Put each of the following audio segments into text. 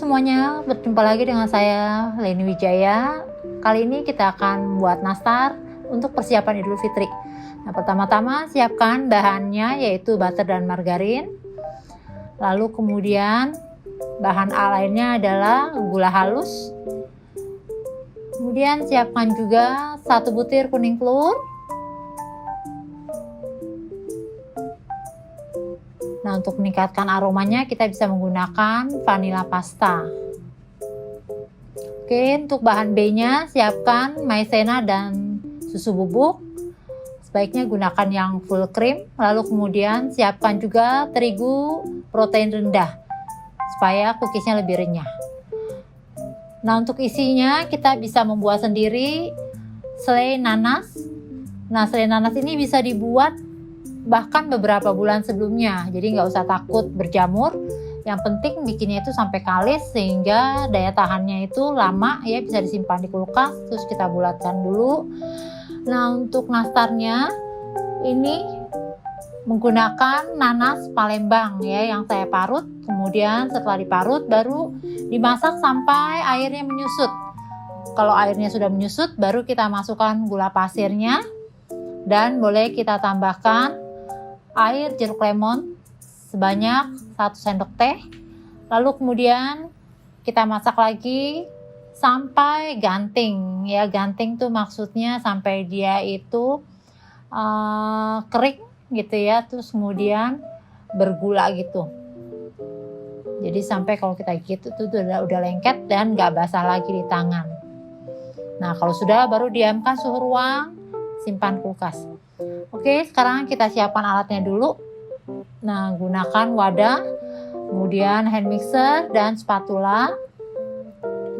semuanya, berjumpa lagi dengan saya Leni Wijaya. Kali ini kita akan buat nastar untuk persiapan Idul Fitri. Nah, pertama-tama siapkan bahannya yaitu butter dan margarin. Lalu kemudian bahan A lainnya adalah gula halus. Kemudian siapkan juga 1 butir kuning telur. Nah, untuk meningkatkan aromanya kita bisa menggunakan vanila pasta. Oke, untuk bahan B-nya siapkan maizena dan susu bubuk. Sebaiknya gunakan yang full cream. Lalu kemudian siapkan juga terigu protein rendah supaya cookiesnya lebih renyah. Nah, untuk isinya kita bisa membuat sendiri selai nanas. Nah, selai nanas ini bisa dibuat bahkan beberapa bulan sebelumnya, jadi nggak usah takut berjamur. Yang penting bikinnya itu sampai kalis sehingga daya tahannya itu lama ya, bisa disimpan di kulkas. Terus kita bulatkan dulu. Nah, untuk nastarnya ini menggunakan nanas Palembang ya, yang saya parut. Kemudian setelah diparut baru dimasak sampai airnya menyusut. Kalau airnya sudah menyusut baru kita masukkan gula pasirnya dan boleh kita tambahkan air jeruk lemon sebanyak 1 sendok teh. Lalu kemudian kita masak lagi sampai ganting ya. Ganting tuh maksudnya sampai dia itu kering gitu ya, terus kemudian bergula gitu. Jadi sampai kalau kita gitu tuh udah lengket dan nggak basah lagi di tangan. Nah, kalau sudah baru diamkan suhu ruang, simpan kulkas. Oke, sekarang kita siapkan alatnya dulu. Nah, gunakan wadah, kemudian hand mixer dan spatula.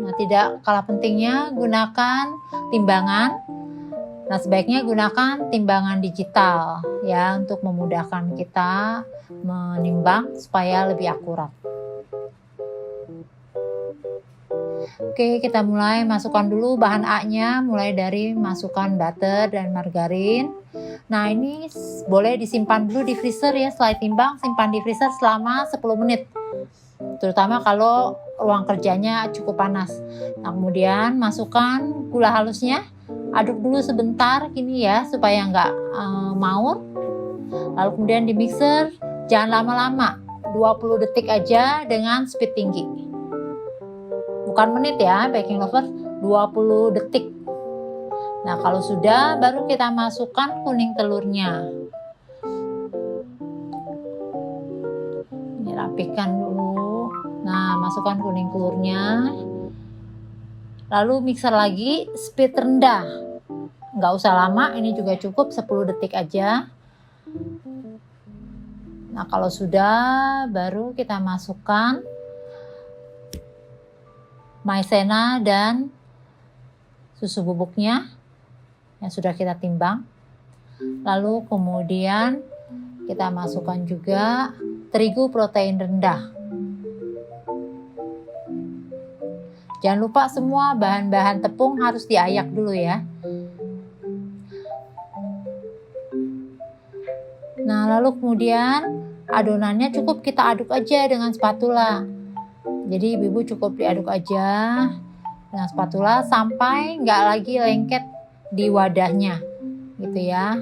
Nah, tidak kalah pentingnya gunakan timbangan. Nah, sebaiknya gunakan timbangan digital ya untuk memudahkan kita menimbang supaya lebih akurat. Oke, kita mulai masukkan dulu bahan A-nya, mulai dari masukkan butter dan margarin. Nah, ini boleh disimpan dulu di freezer ya, setelah timbang simpan di freezer selama 10 menit. Terutama kalau ruang kerjanya cukup panas. Nah, kemudian masukkan gula halusnya, aduk dulu sebentar gini ya supaya nggak maur. Lalu kemudian di mixer, jangan lama-lama, 20 detik aja dengan speed tinggi. Bukan menit ya, baking lovers, 20 detik. Nah, kalau sudah baru kita masukkan kuning telurnya. Ini rapikan dulu. Nah, masukkan kuning telurnya. Lalu mixer lagi, speed rendah. Nggak usah lama, ini juga cukup 10 detik aja. Nah, kalau sudah baru kita masukkan maizena dan susu bubuknya yang sudah kita timbang. Lalu kemudian kita masukkan juga terigu protein rendah. Jangan lupa semua bahan-bahan tepung harus diayak dulu ya. Nah, lalu kemudian adonannya cukup kita aduk aja dengan spatula. Jadi ibu cukup diaduk aja dengan spatula sampai nggak lagi lengket di wadahnya gitu ya.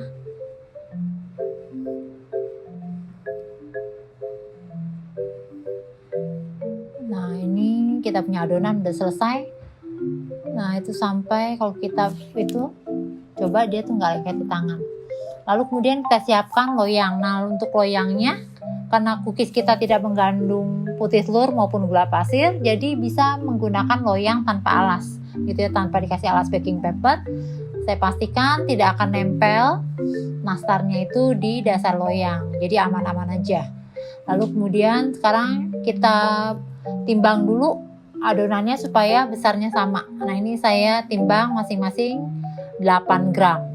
Nah, ini kita punya adonan udah selesai. Nah, itu sampai kalau kita itu coba dia tuh nggak lengket di tangan. Lalu kemudian kita siapkan loyang. Nah, untuk loyangnya karena cookies kita tidak mengandung putih telur maupun gula pasir, jadi bisa menggunakan loyang tanpa alas gitu ya, tanpa dikasih alas baking paper. Saya pastikan tidak akan nempel nastarnya itu di dasar loyang, jadi aman-aman aja. Lalu kemudian sekarang kita timbang dulu adonannya supaya besarnya sama. Nah, ini saya timbang masing-masing 8 gram.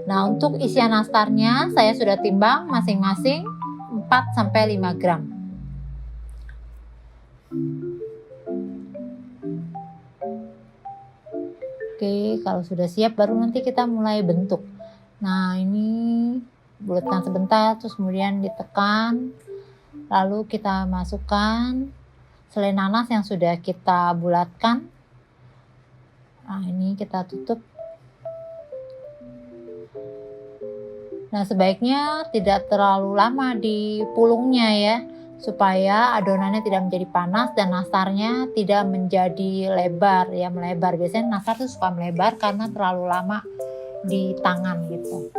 Nah, untuk isian nastarnya saya sudah timbang masing-masing 4-5 gram. Oke, kalau sudah siap baru nanti kita mulai bentuk. Nah, ini bulatkan sebentar, terus kemudian ditekan. Lalu kita masukkan selai nanas yang sudah kita bulatkan. Nah, ini kita tutup. Nah, sebaiknya tidak terlalu lama di pulungnya ya, supaya adonannya tidak menjadi panas dan nastarnya tidak menjadi lebar ya, melebar. Biasanya nastar tuh suka melebar karena terlalu lama di tangan gitu.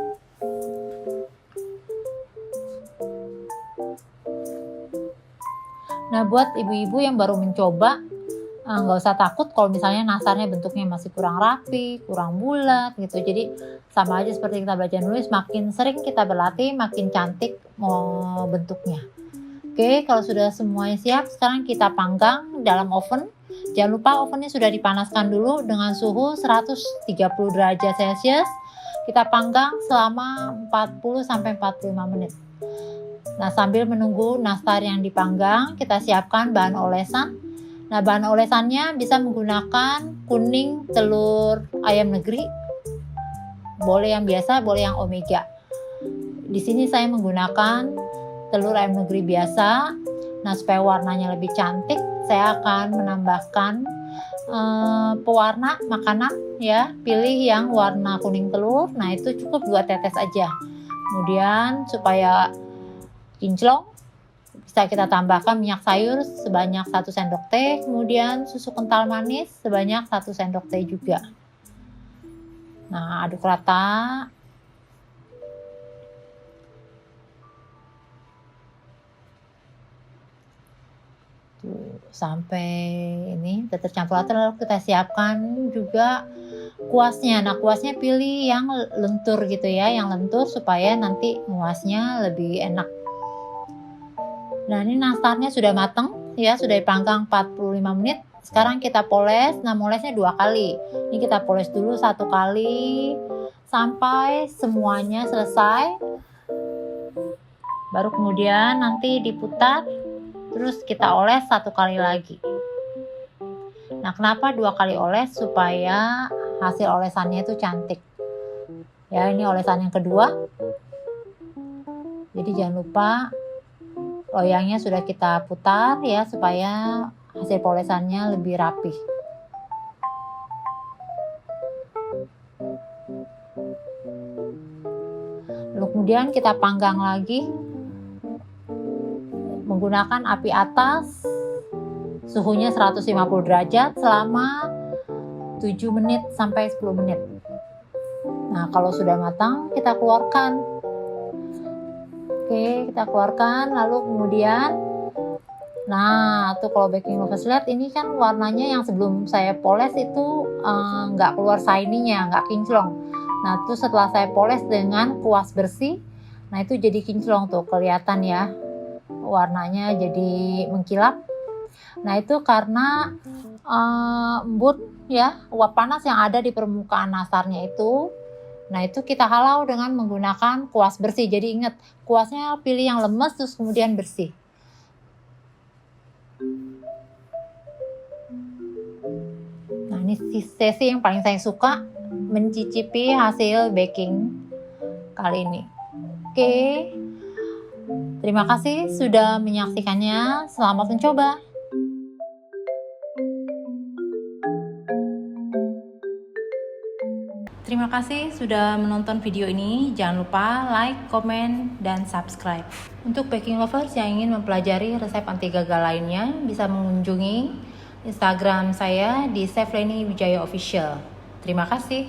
Nah, buat ibu-ibu yang baru mencoba, nggak usah takut kalau misalnya nastarnya bentuknya masih kurang rapi, kurang bulat gitu. Jadi sama aja seperti kita belajar nulis, makin sering kita berlatih makin cantik mau bentuknya. Oke, kalau sudah semuanya siap, sekarang kita panggang dalam oven. Jangan lupa ovennya sudah dipanaskan dulu dengan suhu 130 derajat Celcius. Kita panggang selama 40-45 menit. Nah, sambil menunggu nastar yang dipanggang, kita siapkan bahan olesan. Nah, bahan olesannya bisa menggunakan kuning telur ayam negeri. Boleh yang biasa, boleh yang omega. Di sini saya menggunakan telur ayam negeri biasa. Nah, supaya warnanya lebih cantik, saya akan menambahkan pewarna makanan ya. Pilih yang warna kuning telur. Nah, itu cukup 2 tetes aja. Kemudian supaya kinclong, bisa kita tambahkan minyak sayur sebanyak 1 sendok teh, kemudian susu kental manis sebanyak 1 sendok teh juga. Nah, aduk rata. Tuh, sampai ini tercampur rata, lalu kita siapkan juga kuasnya. Nah, kuasnya pilih yang lentur gitu ya, yang lentur supaya nanti nguasnya lebih enak. Nah, ini nastarnya sudah matang ya, sudah dipanggang 45 menit. Sekarang kita poles. Nah, molesnya 2 kali. Ini kita poles dulu 1 kali sampai semuanya selesai. Baru kemudian nanti diputar, terus kita oles 1 kali lagi. Nah, kenapa 2 kali oles? Supaya hasil olesannya itu cantik. Ya, ini olesan yang kedua. Jadi jangan lupa loyangnya sudah kita putar ya, supaya hasil polesannya lebih rapi. Lalu kemudian kita panggang lagi menggunakan api atas, suhunya 150 derajat selama 7 menit sampai 10 menit. Nah, kalau sudah matang kita keluarkan. Oke, kita keluarkan, lalu kemudian, nah tuh kalau baking lovers lihat ini kan warnanya yang sebelum saya poles itu nggak keluar shiny-nya, nggak kinclong. Nah tuh setelah saya poles dengan kuas bersih, nah itu jadi kinclong tuh, kelihatan ya warnanya jadi mengkilap. Nah itu karena embun ya, uap panas yang ada di permukaan nastarnya itu. Nah itu kita halau dengan menggunakan kuas bersih. Jadi ingat, kuasnya pilih yang lemes terus kemudian bersih. Nah ini sesi yang paling saya suka, mencicipi hasil baking kali ini. Oke, terima kasih sudah menyaksikannya. Selamat mencoba. Terima kasih sudah menonton video ini. Jangan lupa like, komen, dan subscribe. Untuk baking lovers yang ingin mempelajari resep anti gagal lainnya, bisa mengunjungi Instagram saya di Chef Leni Wijaya Official. Terima kasih.